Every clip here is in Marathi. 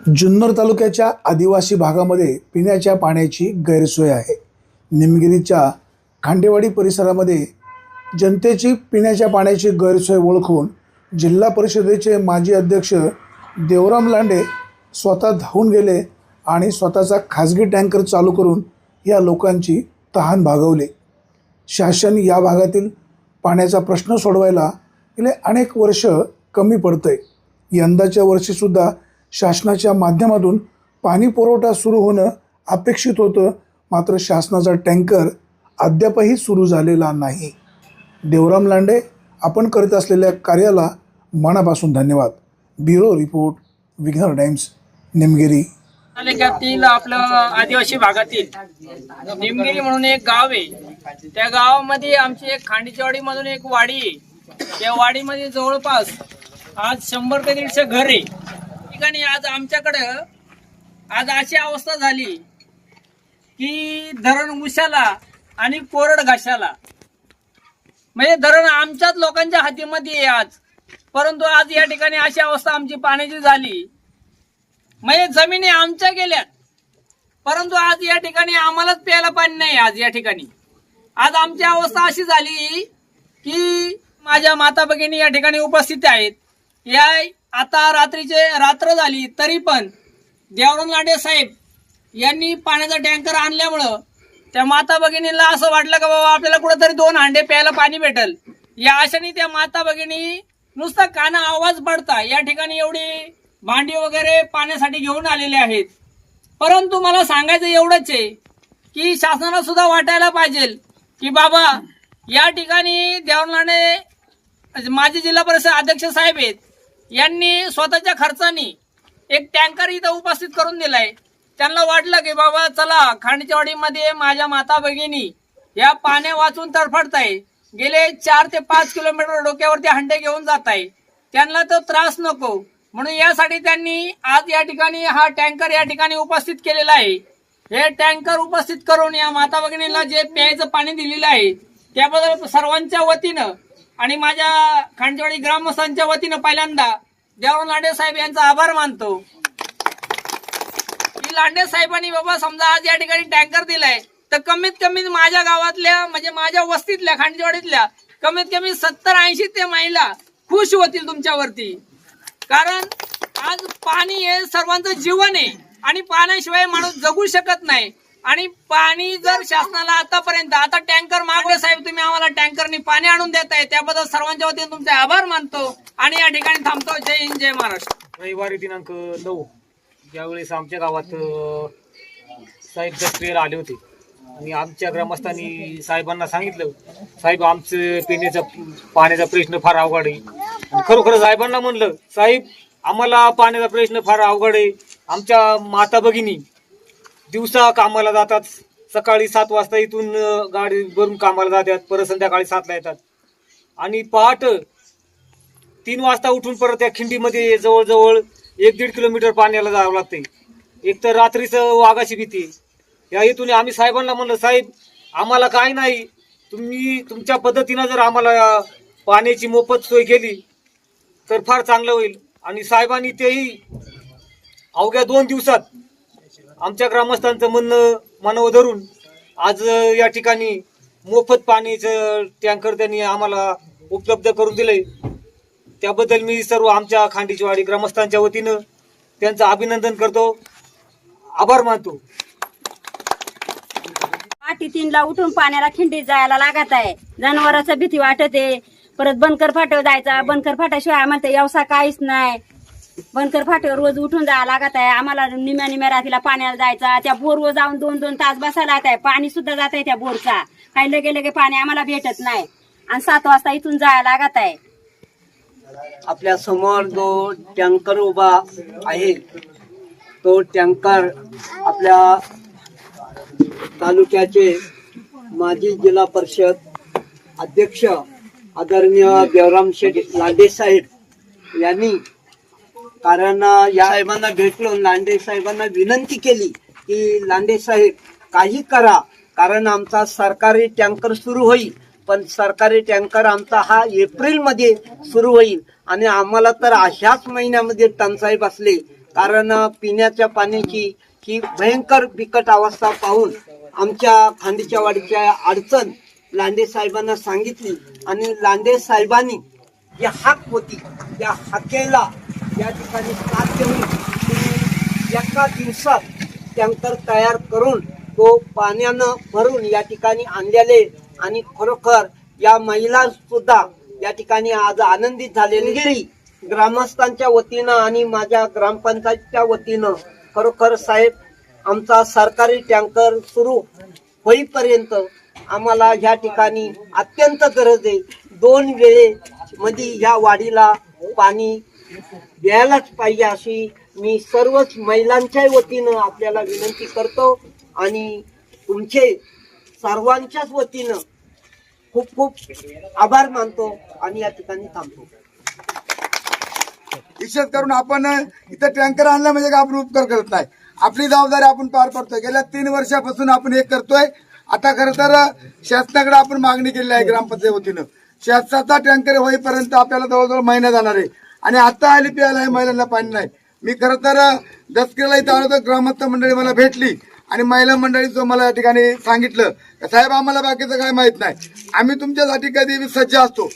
जुन्नर तालुक्याच्या आदिवासी भागामध्ये पिण्याच्या पाण्याची गैरसोय आहे। निमगिरीच्या खांडेवाडी परिसरामध्ये जनतेची पिण्याच्या पाण्याची गैरसोय ओळखून जिल्हा परिषदेचे माजी अध्यक्ष देवराम लांडे स्वतः धावून गेले आणि स्वतःचा खाजगी टँकर चालू करून या लोकांची तहान भागवली। शासन या भागातील पाण्याचा प्रश्न सोडवायला गेले अनेक वर्ष कमी पडतंय। यंदाच्या वर्षीसुद्धा शासनाच्या माध्यमातून पाणी पुरवठा सुरू होणं अपेक्षित होतं, मात्र शासनाचा टँकर अद्यापही सुरू झालेला नाही। देवराम लांडे, आपण करत असलेल्या कार्याला मनापासून धन्यवाद। ब्युरो रिपोर्ट, विघ्नर टाइम्स, निमगिरी तालुक्यातील आपलं आदिवासी भागातील निमगिरी म्हणून एक गाव आहे। त्या गावामध्ये आमची एक खांडीचवाडी मधून एक वाडी आहे। त्या वाडीमध्ये जवळपास आज 100 ते 150 घर आहे। ठिकाणी आज आमच्याकडं आज अशी अवस्था झाली की धरण उशाला आणि कोरड घाशाला, म्हणजे धरण आमच्याच लोकांच्या हातीमध्ये आहे आज। परंतु आज या ठिकाणी अशी अवस्था आमची पाण्याची झाली, म्हणजे जमिनी आमच्या गेल्यात, परंतु आज या ठिकाणी आम्हालाच प्यायला पाणी नाही। आज या ठिकाणी आज आमची अवस्था अशी झाली की माझ्या माता भगिनी या ठिकाणी उपस्थित आहेत। या आता रात्र झाली तरी पण देवराम लांडे साहेब यांनी पाण्याचा टँकर आणल्यामुळं त्या माता भगिनीला असं वाटलं का बाबा आपल्याला कुठेतरी 2 हांडे प्यायला पाणी भेटल। या आशेने त्या माता भगिनी नुसतं काना आवाज पडता या ठिकाणी एवढी भांडी वगैरे पाण्यासाठी घेऊन आलेले आहेत। परंतु मला सांगायचं एवढंच आहे की शासनाला सुद्धा वाटायला पाहिजे की बाबा या ठिकाणी देवराम लांडे माजी जिल्हा परिषद अध्यक्ष साहेब आहेत, यांनी स्वतःच्या खर्चाने एक टँकर इथं उपस्थित करून दिलाय। त्यांना वाटलं की बाबा चला खांडीचवाडीमध्ये माझ्या माता भगिनी या पाण्या वाचून तडफडताय, गेले 4 ते 5 किलोमीटर डोक्यावरती हंडे घेऊन जात आहे, त्यांना तो त्रास नको म्हणून यासाठी त्यांनी आज या ठिकाणी हा टँकर या ठिकाणी उपस्थित केलेला आहे। हे टँकर उपस्थित करून या माता भगिनीला जे प्यायचं पाणी दिलेलं आहे त्याबद्दल सर्वांच्या वतीनं आणि माझ्या खांडीचवाडी ग्रामस्थांच्या वतीनं पहिल्यांदा देवराम लांडे साहेब यांचा आभार मानतो की लांडे साहेबांनी बाबा समजा आज या ठिकाणी टँकर दिलाय तर कमीत कमी माझ्या गावातल्या म्हणजे माझ्या वस्तीतल्या खांडीचवाडीतल्या कमीत कमी 70-80 ते महिला खुश होतील तुमच्यावरती। कारण आज पाणी हे सर्वांचं जीवन आहे आणि पाण्याशिवाय माणूस जगू शकत नाही। आणि पाणी जर शासनाला आतापर्यंत आता टँकर मागले साहेब, तुम्ही आम्हाला टँकरनी पाणी आणून देताय त्याबद्दल सर्वांच्या वतीने तुमचे आभार मानतो आणि या ठिकाणी थांबतो। जय हिंद, जय महाराष्ट्र। रविवारी दिनांक 9 ज्यावेळेस आमच्या गावात साहेब दत्तवीर आले होते आणि आमच्या ग्रामस्थांनी साहेबांना सांगितलं, साहेब आमचं पिण्याचा पाण्याचा प्रश्न फार अवघड आहे। आणि खरोखर साहेबांना म्हणलं, साहेब आम्हाला पाण्याचा प्रश्न फार अवघड आहे। आमच्या माता भगिनी दिवसा कामाला जातात, सकाळी 7 वाजता इथून गाडी भरून कामाला जातात, परत संध्याकाळी 7ला येतात आणि पहाट 3 वाजता उठून परत त्या खिंडीमध्ये जवळजवळ 1-1.5 किलोमीटर पाण्याला जावं लागते। एक तर रात्रीचं वाघाची भीती। या हेतूने आम्ही साहेबांना म्हणलं, साहेब आम्हाला काय नाही, तुम्ही तुमच्या पद्धतीनं जर आम्हाला पाण्याची मोफत सोय केली तर फार चांगलं होईल। आणि साहेबांनी तेही अवघ्या 2 दिवसात आमच्या ग्रामस्थांचं म्हणणं मनावर धरून आज या ठिकाणी मोफत पाण्याचं टँकर त्यांनी आम्हाला उपलब्ध करून दिले। त्याबद्दल मी सर्व आमच्या खांडीचवाडी ग्रामस्थांच्या वतीनं त्यांचं अभिनंदन करतो, आभार मानतो। 3:00ला उठून पाण्याला खिंडीत जायला लागत आहे, जनावरांचं भीती वाटत आहे। परत बनकर फाट्यावर जायचा, बनकर फाट्याशिवाय आम्हाला व्यवसाय काहीच नाही। बनकर फाट्यावर रोज उठून जायला लागत आहे आम्हाला। निम्या रात्रीला पाण्याला जायचा, त्या बोरवर जाऊन 2-2 तास बसायला लागत आहे। पाणी सुद्धा जात आहे त्या बोरचा, काही लगे पाणी आम्हाला भेटत नाही आणि 7 वाजता इथून जायला लागत आहे। आपल्या समोर जो टँकर उभा आहे तो टँकर आपल्या तालुक्याचे माजी जिल्हा परिषद अध्यक्ष आदरणीय देवराम लांडे साहेब यांनी, कारण या साहेबांना भेटलो, लांडे साहेबांना विनंती केली की लांडे साहेब काही करा, कारण आमचा सरकारी टँकर सुरू होईल, पण सरकारी टँकर आमचा हा एप्रिलमध्ये सुरू होईल आणि आम्हाला तर अशाच महिन्यामध्ये टंचाई बसली कारण पिण्याच्या पाण्याची ही भयंकर बिकट अवस्था पाहून आमच्या खांडीच्या वाडीच्या अडचण लांडे साहेबांना सांगितली आणि लांडे साहेबांनी जी हाक होती त्या हाकेला या ठिकाणी साथ देऊन एका दिवसात टँकर तयार करून तो पाण्यानं भरून या ठिकाणी आणलेले आणि खरोखर या महिला सुद्धा या ठिकाणी आज आनंदित झालेली ग्रामस्थांच्या वतीनं आणि माझ्या ग्रामपंचायतच्या वतीनं खरोखर साहेब आमचा सरकारी टँकर सुरू होईपर्यंत आम्हाला ह्या ठिकाणी अत्यंत गरज आहे. 2 वेळेमध्ये ह्या वाडीला पाणी द्यायलाच पाहिजे अशी मी सर्वच महिलांच्या वतीनं आपल्याला विनंती करतो आणि तुमचे सर्वांच्याच वतीनं खूप खूप आभार मानतो आणि या ठिकाणी थांबतो. विशेष करून आपण इथं टँकर आणला म्हणजे का आपण उपकार करत नाही. आपली जबाबदारी आपण पार पडतोय. गेल्या 3 वर्षापासून आपण हे करतोय. आता खरं तर शासनाकडे आपण मागणी केली आहे ग्रामपंचायत वतीनं. शासनाचा टँकर होईपर्यंत आपल्याला जवळजवळ महिना जाणार आहे आणि आता आली प्यायला आहे महिलांना पाणी नाही. मी खरं तर दसकेला इथं आलो तर ग्रामस्थ मंडळी मला भेटली आणि महिला मंडळीचं मला या ठिकाणी सांगितलं साहेब आम्हाला बाकीचं काय माहित नाही, आम्ही तुमच्यासाठी कधी सज्ज असतो,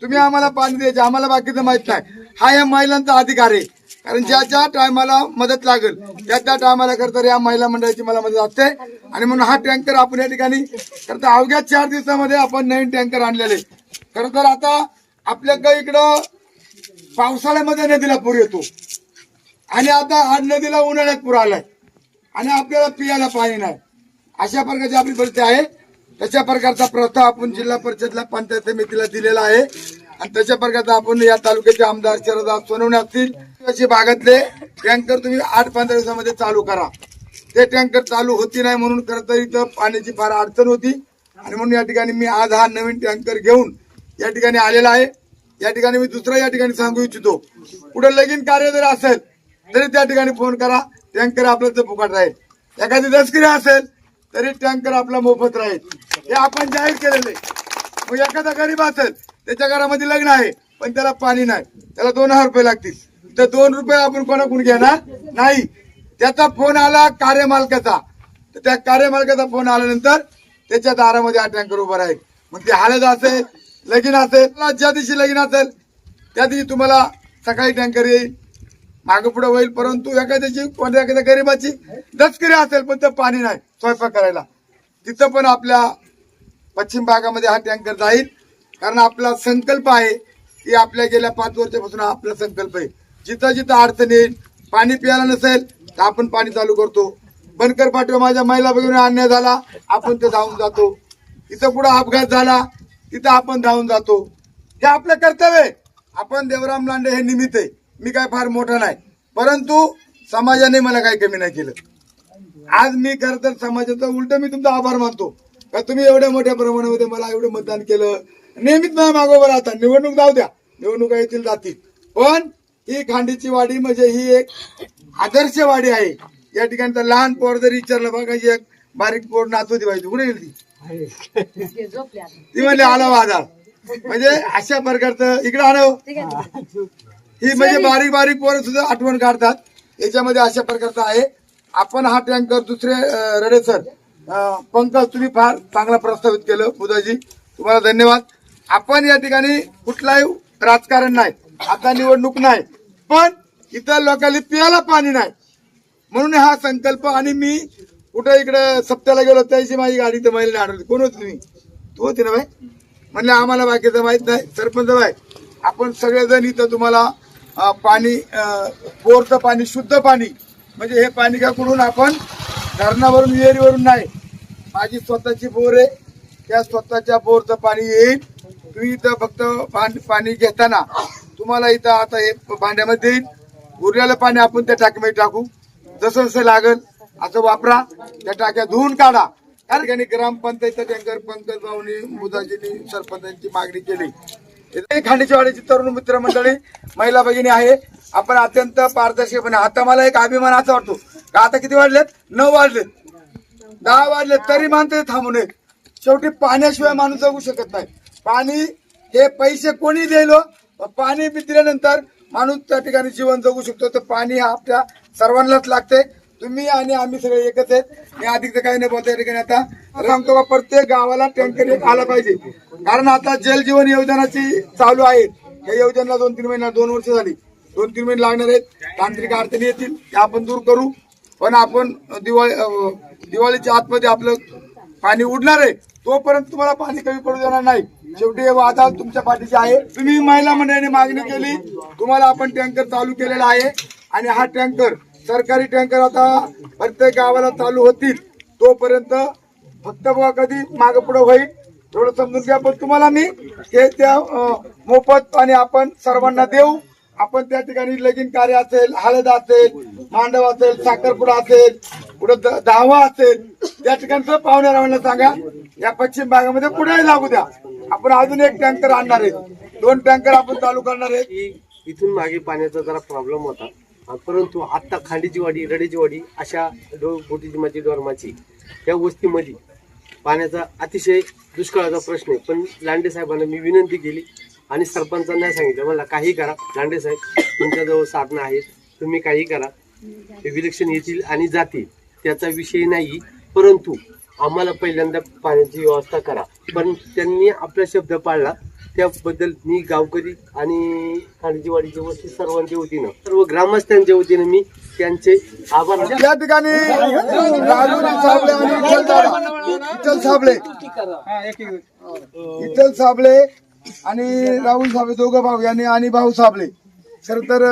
तुम्ही आम्हाला पाणी द्यायचे, आम्हाला बाकीचं माहित नाही. हा या महिलांचा अधिकार आहे. कारण ज्या ज्या टायमाला मदत लागेल त्या त्या टायमाला करता या महिला मंडळाची मला मदत असते आणि म्हणून हा टँकर आपण या ठिकाणी करता अवघ्या 4 दिवसामध्ये आपण नवीन टँकर आणलेले. खरं तर आता आपल्याकडे इकडं पावसाळ्यामध्ये नदीला पूर येतो आणि आता हा नदीला उन्हाळ्यात पूर आलाय आणि आपल्याला पियाला पाणी नाही. अशा प्रकारची आपली परिस्थिती आहे. तशा प्रकारचा प्रस्ताव आपण जिल्हा परिषदला पंचायत समितीला दिलेला आहे आणि तशा प्रकारचा आपण या तालुक्याचे आमदार शरद सोनवणे असतील अशी भागातले टँकर तुम्ही 8-15 दिवसामध्ये चालू करा. ते टँकर चालू होती नाही म्हणून खरं तर इथं पाण्याची फार अडचण होती आणि म्हणून या ठिकाणी मी आज हा नवीन टँकर घेऊन या ठिकाणी आलेला आहे. या ठिकाणी मी दुसरा या ठिकाणी सांगू इच्छितो, पुढे लगीन कार्य जर असेल तरी त्या ठिकाणी फोन करा, टँकर आपलं तर फुकट राहील. एखादी दसकरी असेल तरी टँकर आपला मोफत राहील. हे आपण जाहीर केलेलं आहे. मग एखादा गरीब असेल त्याच्या घरामध्ये लग्न आहे पण त्याला पाणी नाही, त्याला 2000 रुपये लागतील, तर 2 रुपये आपण कोणाकडून घेणार नाही. त्याचा फोन आला कार्यमालकाचा, तर त्या कार्यमालकाचा फोन आल्यानंतर त्याच्या दारामध्ये हा टँकर उभा राहील. मग ते हळद असेल, लगीन असेल, ज्या दिवशी लगीन असेल त्या दिवशी तुम्हाला सकाळी टँकर येईल, मागे पुढे होईल. परंतु एखाद्याची कोणत्या एखाद्या गरीबाची दसकरी असेल पण ते पाणी नाही स्वयंपाक करायला, तिथं पण आपल्या पश्चिम भागामध्ये हा टँकर जाईल. कारण आपला संकल्प आहे की आपल्या गेल्या 5 वर्षापासून आपला संकल्प आहे जिथं जिथं अडचण येईल, पाणी प्यायला नसेल तर आपण पाणी चालू करतो. बनकर पाठवा माझ्या महिला भगिनी अन्याय झाला आपण ते धावून जातो, इथं पुढे अपघात झाला तिथं आपण धावून जातो. हे आपलं कर्तव्य आहे. आपण देवराम लांडे हे निमित्त आहे. मी काय फार मोठा नाही, परंतु समाजाने मला काही कमी नाही केलं. आज मी खरं तर समाजाचा उलट मी तुमचा आभार मानतो का तुम्ही एवढ्या मोठ्या प्रमाणामध्ये मला एवढं मतदान केलं. नेहमीच माझ्या मागोवर राहता, निवडणूक जाऊ द्या, निवडणुका येतील जातील, पण ही खांडीची वाडी म्हणजे ही एक आदर्श वाडी आहे. या ठिकाणी तर लहान पोर जरी विचारलं बघा, एक बारीक पोर नाचू ती पाहिजे, कुठे गेली ती म्हणली आला वादा. म्हणजे अशा प्रकारचं इकडे आणावं, ही म्हणजे बारीक बारीक पोरं सुद्धा आठवण काढतात. याच्यामध्ये अशा प्रकारचं आहे. आपण हा टँकर दुसरे रडे सर, पंकज तुम्ही फार चांगला प्रस्तावित केलं, मुदाजी तुम्हाला धन्यवाद. आपण या ठिकाणी कुठलाही राजकारण नाही, आता निवडणूक नाही, पण इतर लोकांना पियाला पाणी नाही म्हणून हा संकल्प. आणि मी कुठे इकडे सप्त्याला गेलो त्याची माझी गाडी तर महिला आढळली. कोण होती तुम्ही? तू होती ना बाई? म्हणले आम्हाला बाकीचं माहित नाही. सरपंच बाई आपण सगळेजण इथं तुम्हाला पाणी, बोरचं पाणी, शुद्ध पाणी, म्हणजे हे पाणी का कुठून आपण धरणावरून विहिरीवरून नाही, माझी स्वतःची बोर आहे, त्या स्वतःच्या बोरचं पाणी येईल. तुम्ही इथं फक्त पाणी घेताना तुम्हाला इथं आता हे भांड्यामध्ये येईल, उरलेलं पाणी आपण त्या टाकीमध्ये टाकू, जसं जसं लागल असं वापरा. त्या टाक्या धुवून काढा. या ठिकाणी ग्रामपंचायत टँकर पंकज भाऊनी, मुदाजींनी, सरपंचांची मागणी केली. खांडीच्या वाडीची तरुण मित्र मंडळी, महिला भगिनी आहे. आपण अत्यंत पारदर्शकपणे, आता मला एक अभिमान असा वाटतो का आता किती वाजलेत? 9 वाजलेत, 10 वाजलेत तरी माणसं थांबू नयेत. शेवटी पाण्याशिवाय माणूस जगू शकत नाही. पाणी हे पैसे कोणी द्यायलो, पाणी दिल्यानंतर माणूस त्या ठिकाणी जीवन जगू शकतो. तर पाणी हा आपल्या सर्वांनाच लागते. तुम्ही आणि आम्ही सगळे एकच आहेत. मी अधिक तर काही नाही बोलता या ठिकाणी. आता सांगतो का प्रत्येक गावाला टँकर एक आला पाहिजे. कारण आता जल जीवन योजनाची चालू आहे. या योजनेला 2-3 महिना 2 वर्ष झाली. 2-3 महिने लागणार आहेत. तांत्रिक अडचणी येतील त्या आपण दूर करू. पण आपण दिवाळीच्या आतमध्ये आपलं पाणी उडणार आहे. तोपर्यंत तुम्हाला पाणी कमी पडू देणार नाही. शेवटी हे वादा तुमच्या पाठीशी आहे. तुम्ही महिला मंडळाने मागणी केली, तुम्हाला आपण टँकर चालू केलेला आहे. आणि हा टँकर सरकारी टँकर आता प्रत्येक गावाला चालू होतील. तोपर्यंत फक्त बघा कधी मागे पुढे होईल थोडं समजून घ्या. पण तुम्हाला मी ते त्या मोफत आणि आपण सर्वांना देऊ. आपण त्या ठिकाणी लगीन कार्य असेल, हळद असेल, मांडव असेल, साखरपुडा असेल, पुढे दहावा असेल, त्या ठिकाणचं पाहुण्या रावणाला सांगा या पश्चिम भागामध्ये पुढे लागू द्या. आपण अजून एक टँकर आणणार आहे. 2 टँकर आपण चालू करणार आहे. इथून मागे पाण्याचा जरा प्रॉब्लेम होता, परंतु आता खांडीची वाडी, रडेची वाडी अशा बोटीची माची डोरमाची या वस्तीमध्ये पाण्याचा अतिशय दुष्काळाचा प्रश्न आहे. पण लांडे साहेबांना मी विनंती केली आणि सरपंचांना सांगितलं, मला काही करा लांडे साहेब, तुमच्याजवळ साधनं आहेत, तुम्ही काही करा. ते विलक्षण येतील आणि जातील, त्याचा विषय नाही, परंतु आम्हाला पहिल्यांदा पाण्याची व्यवस्था करा. पण त्यांनी आपला शब्द पाळला. त्याबद्दल मी गावकरी आणि खांडीची वाडीची वस्ती सर्वांच्या वतीनं, सर्व ग्रामस्थांच्या वतीनं मी त्यांचे आभार. या ठिकाणी विठ्ठल साबळे आणि राहुल साबळे दोघं भाऊ यांनी आणि भाऊ साबळे खर तर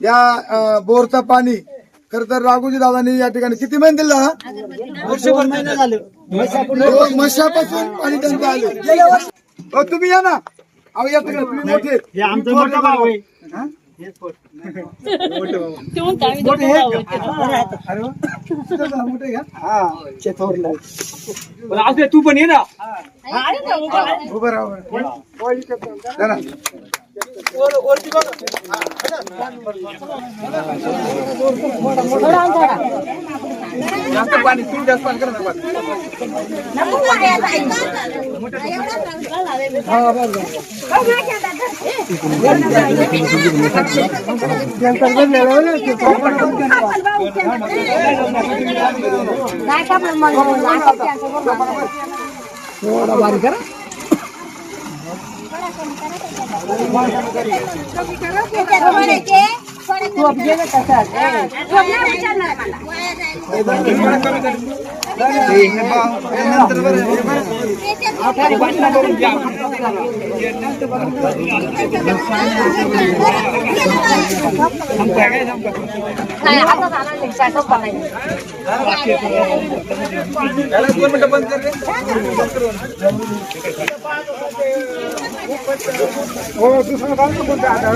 या बोरचा पाणी खर तर राघोजी दादांनी या ठिकाणी किती महिने दिला? 2 महिने झाले. मशापासून पाणी त्यांचं आलं. तुम्ही या ना. अहो या ठिकाणी तुम्ही मोठे मोठा भाऊ आहे. तू पण ये ना. उभं राहा. जास्त पाणी तुम्ही जास्त पाणी करा. थोडा बारीक करा. हो दुसरं काम कोणतं आता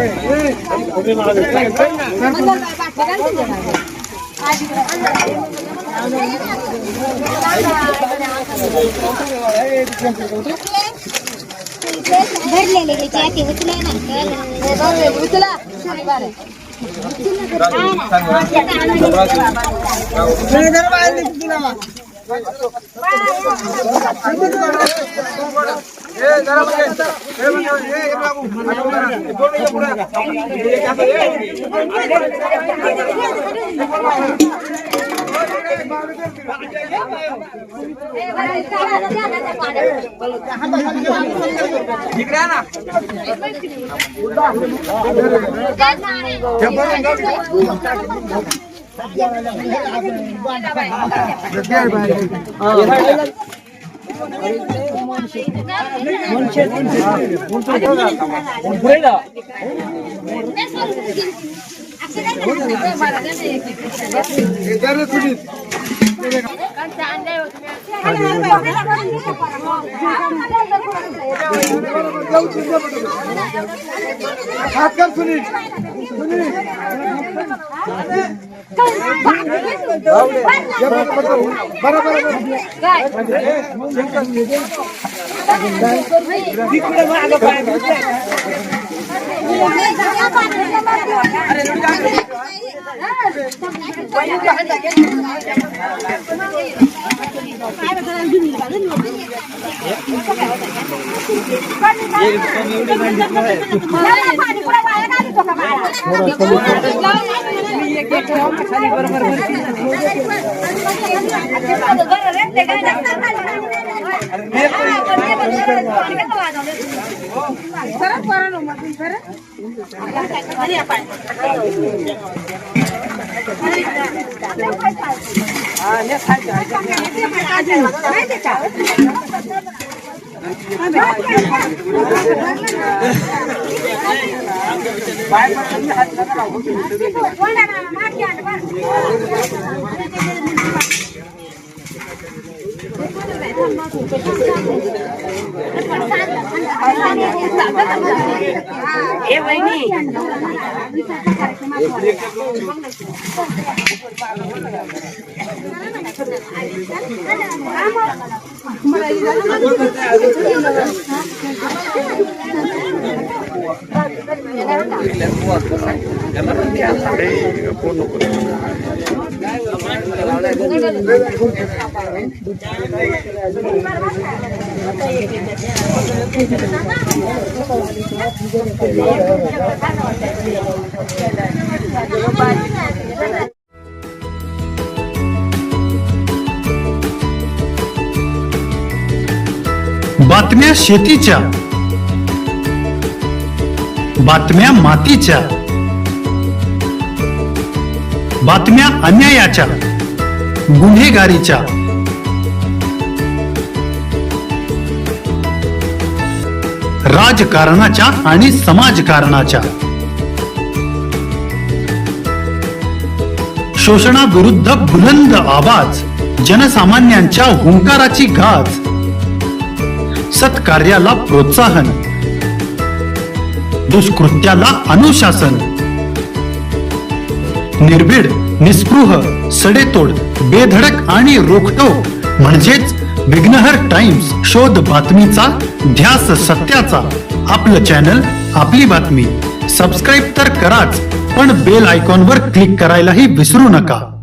पाणी बातम्या शेतीच्या, बातम्या मातीच्या, बातम्या अन्यायाच्या, गुन्हेगारीच्या, राजकारणाच्या आणि समाजकारणाच्या, शोषणाविरुद्ध बुलंद आवाज, जनसामान्यांच्या हुंकाराची गाज, सत्कार्याला प्रोत्साहन, दुष्कृत्याला अनुशासन, निर्भीड, निस्पृह, सडेतोड, बेधडक आणि रोखटोक म्हणजेच विघ्नहर टाइम्स. शोध बातमीचा, ध्यास सत्याचा. आपलं चॅनल, आपली बातमी. सबस्क्राईब तर कराच, पण बेल आयकॉनवर क्लिक करायलाही विसरू नका.